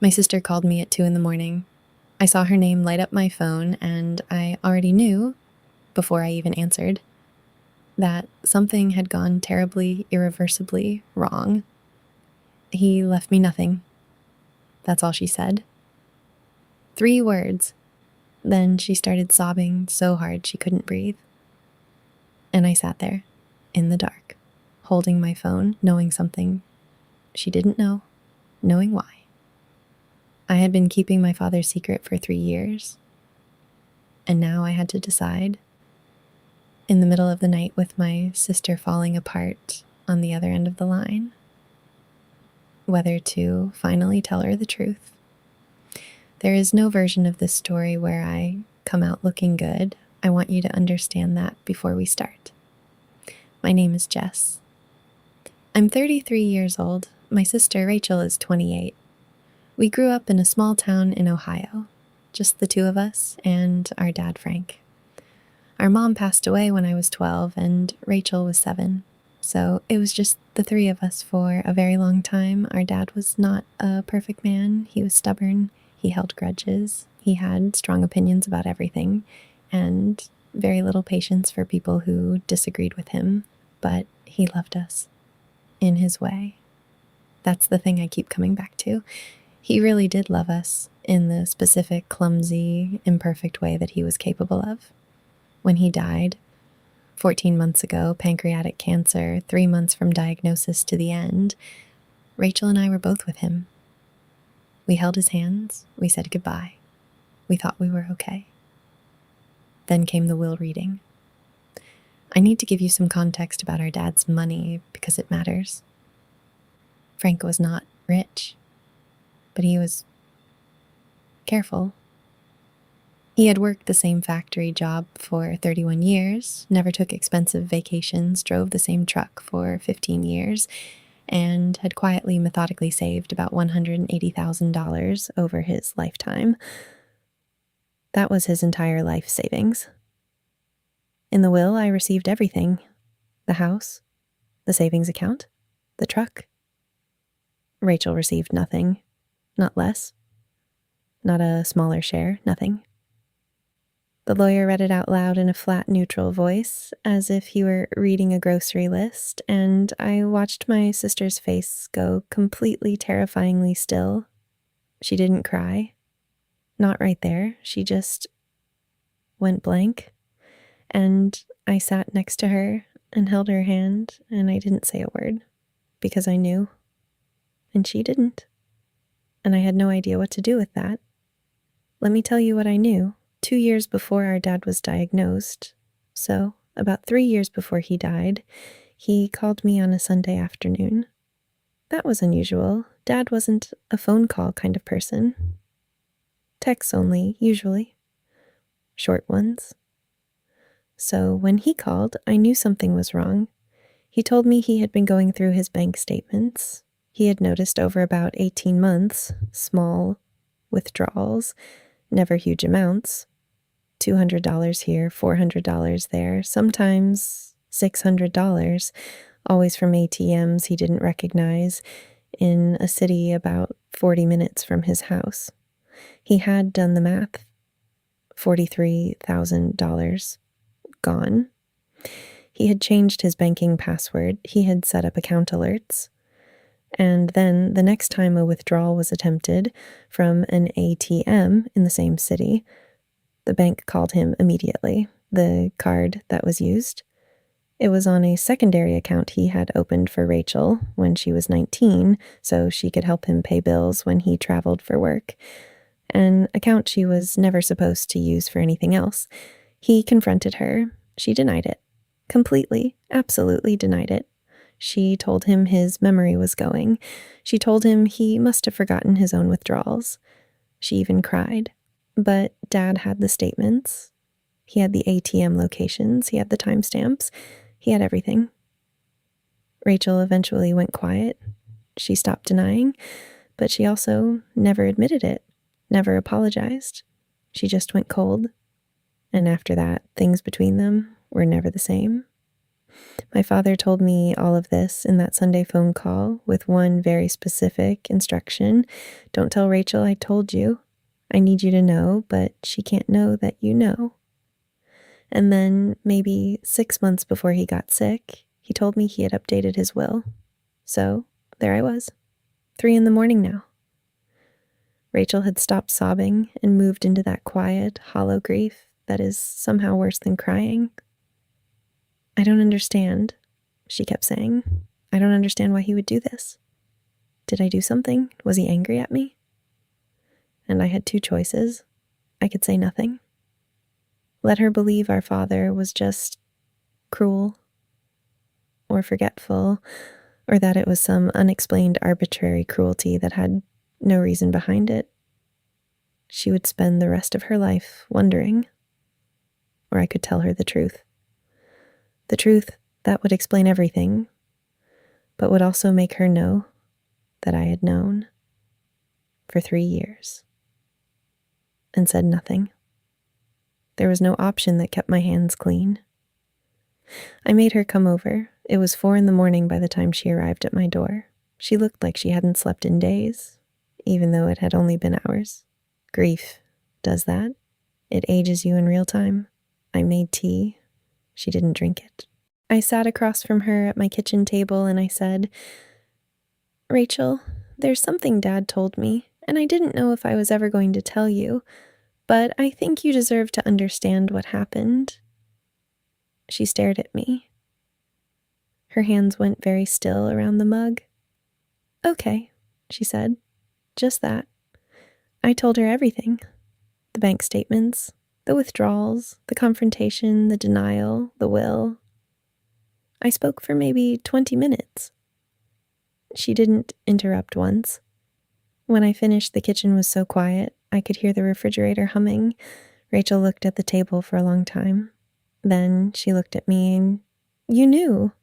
My sister called me at 2 in the morning. I saw her name light up my phone, and I already knew, before I even answered, that something had gone terribly, irreversibly wrong. He left me nothing. That's all she said. 3 words. Then she started sobbing so hard she couldn't breathe. And I sat there, in the dark, holding my phone, knowing something she didn't know, knowing why. I had been keeping my father's secret for 3 years, and now I had to decide, in the middle of the night with my sister falling apart on the other end of the line, whether to finally tell her the truth. There is no version of this story where I come out looking good. I want you to understand that before we start. My name is Jess. I'm 33 years old. My sister Rachel is 28. We grew up in a small town in Ohio, just the 2 of us and our dad Frank. Our mom passed away when I was 12 and Rachel was 7, so it was just the 3 of us for a very long time. Our dad was not a perfect man. He was stubborn, he held grudges, he had strong opinions about everything, and very little patience for people who disagreed with him, but he loved us in his way. That's the thing I keep coming back to. He really did love us in the specific, clumsy, imperfect way that he was capable of. When he died, 14 months ago, pancreatic cancer, 3 months from diagnosis to the end, Rachel and I were both with him. We held his hands, we said goodbye. We thought we were okay. Then came the will reading. I need to give you some context about our dad's money because it matters. Frank was not rich, but he was careful. He had worked the same factory job for 31 years, never took expensive vacations, drove the same truck for 15 years, and had quietly, methodically saved about $180,000 over his lifetime. That was his entire life savings. In the will, I received everything: the house, the savings account, the truck. Rachel received nothing, not less, not a smaller share, nothing. The lawyer read it out loud in a flat, neutral voice, as if he were reading a grocery list, and I watched my sister's face go completely, terrifyingly still. She didn't cry. Not right there. She just went blank. And I sat next to her and held her hand, and I didn't say a word, because I knew. And she didn't. And I had no idea what to do with that. Let me tell you what I knew. 2 years before our dad was diagnosed, so about 3 years before he died, he called me on a Sunday afternoon. That was unusual. Dad wasn't a phone call kind of person. Texts only, usually. Short ones. So when he called, I knew something was wrong. He told me he had been going through his bank statements. He had noticed over about 18 months, small withdrawals, never huge amounts. $200 here, $400 there, sometimes $600, always from ATMs he didn't recognize, in a city about 40 minutes from his house. He had done the math. $43,000 gone. He had changed his banking password. He had set up account alerts. And then the next time a withdrawal was attempted from an ATM in the same city, the bank called him immediately. The card that was used, it was on a secondary account he had opened for Rachel when she was 19, so she could help him pay bills when he traveled for work. An account she was never supposed to use for anything else. He confronted her. She denied it. Completely, absolutely denied it. She told him his memory was going. She told him he must have forgotten his own withdrawals. She even cried. But Dad had the statements. He had the ATM locations. He had the timestamps. He had everything. Rachel eventually went quiet. She stopped denying, but she also never admitted it, never apologized. She just went cold. And after that, things between them were never the same. My father told me all of this in that Sunday phone call with one very specific instruction. Don't tell Rachel I told you. I need you to know, but she can't know that you know. And then maybe 6 months before he got sick, he told me he had updated his will. So there I was, 3 in the morning now. Rachel had stopped sobbing and moved into that quiet, hollow grief that is somehow worse than crying. I don't understand, she kept saying. I don't understand why he would do this. Did I do something? Was he angry at me? And I had 2 choices. I could say nothing. Let her believe our father was just cruel or forgetful, or that it was some unexplained arbitrary cruelty that had no reason behind it. She would spend the rest of her life wondering. Or I could tell her the truth. The truth that would explain everything, but would also make her know that I had known for 3 years and said nothing. There was no option that kept my hands clean. I made her come over. It was 4 in the morning by the time she arrived at my door. She looked like she hadn't slept in days, even though it had only been hours. Grief does that. It ages you in real time. I made tea. She didn't drink it. I sat across from her at my kitchen table and I said, Rachel, there's something Dad told me, and I didn't know if I was ever going to tell you, but I think you deserve to understand what happened. She stared at me. Her hands went very still around the mug. Okay, she said. Just that. I told her everything. The bank statements, the withdrawals, the confrontation, the denial, the will. I spoke for maybe 20 minutes. She didn't interrupt once. When I finished, the kitchen was so quiet, I could hear the refrigerator humming. Rachel looked at the table for a long time. Then she looked at me and, You knew,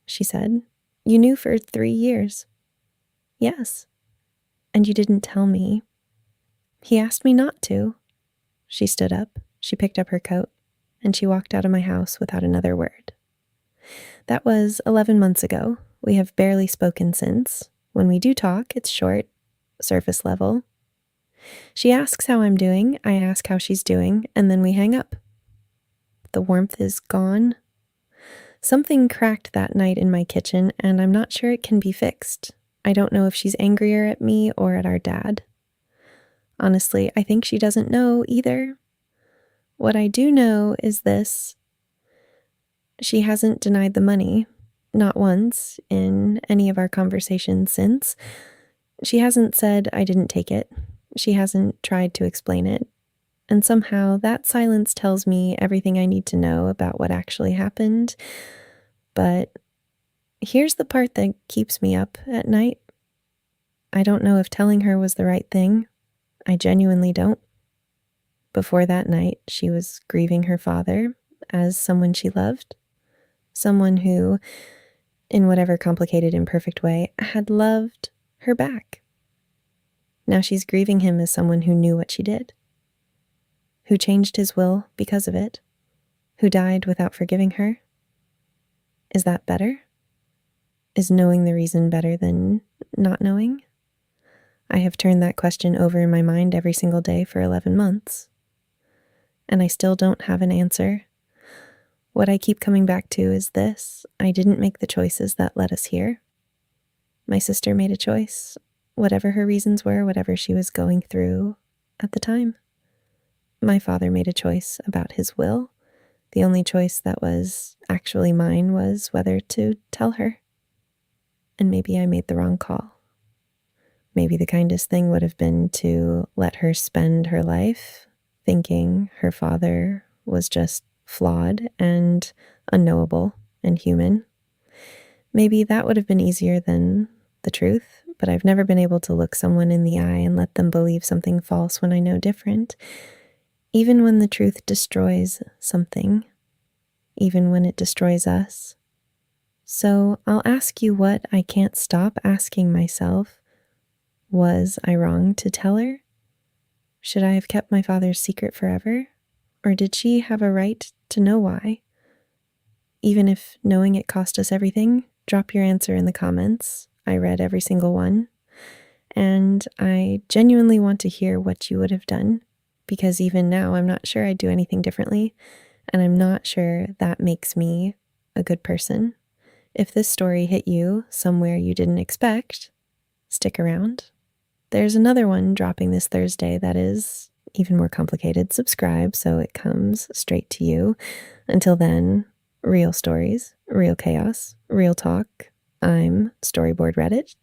she said. You knew for 3 years. Yes. And you didn't tell me. He asked me not to. She stood up, she picked up her coat, and she walked out of my house without another word. That was 11 months ago. We have barely spoken since. When we do talk, it's short, surface level. She asks how I'm doing, I ask how she's doing, and then we hang up. The warmth is gone. Something cracked that night in my kitchen, and I'm not sure it can be fixed. I don't know if she's angrier at me or at our dad. Honestly, I think she doesn't know either. What I do know is this. She hasn't denied the money, not once in any of our conversations since. She hasn't said I didn't take it. She hasn't tried to explain it. And somehow that silence tells me everything I need to know about what actually happened. But here's the part that keeps me up at night. I don't know if telling her was the right thing. I genuinely don't. Before that night, she was grieving her father as someone she loved. Someone who, in whatever complicated, imperfect way, had loved her back. Now she's grieving him as someone who knew what she did, who changed his will because of it, who died without forgiving her. Is that better? Is knowing the reason better than not knowing? I have turned that question over in my mind every single day for 11 months, and I still don't have an answer. What I keep coming back to is this. I didn't make the choices that led us here. My sister made a choice, whatever her reasons were, whatever she was going through at the time. My father made a choice about his will. The only choice that was actually mine was whether to tell her. And maybe I made the wrong call. Maybe the kindest thing would have been to let her spend her life thinking her father was just flawed and unknowable and human. Maybe that would have been easier than the truth, but I've never been able to look someone in the eye and let them believe something false when I know different. Even when the truth destroys something, even when it destroys us. So I'll ask you what I can't stop asking myself. Was I wrong to tell her? Should I have kept my father's secret forever? Or did she have a right to know why? Even if knowing it cost us everything, drop your answer in the comments. I read every single one. And I genuinely want to hear what you would have done, because even now I'm not sure I'd do anything differently, and I'm not sure that makes me a good person. If this story hit you somewhere you didn't expect, stick around. There's another one dropping this Thursday that is even more complicated. Subscribe so it comes straight to you. Until then, real stories, real chaos, real talk. I'm Storyboard Reddit,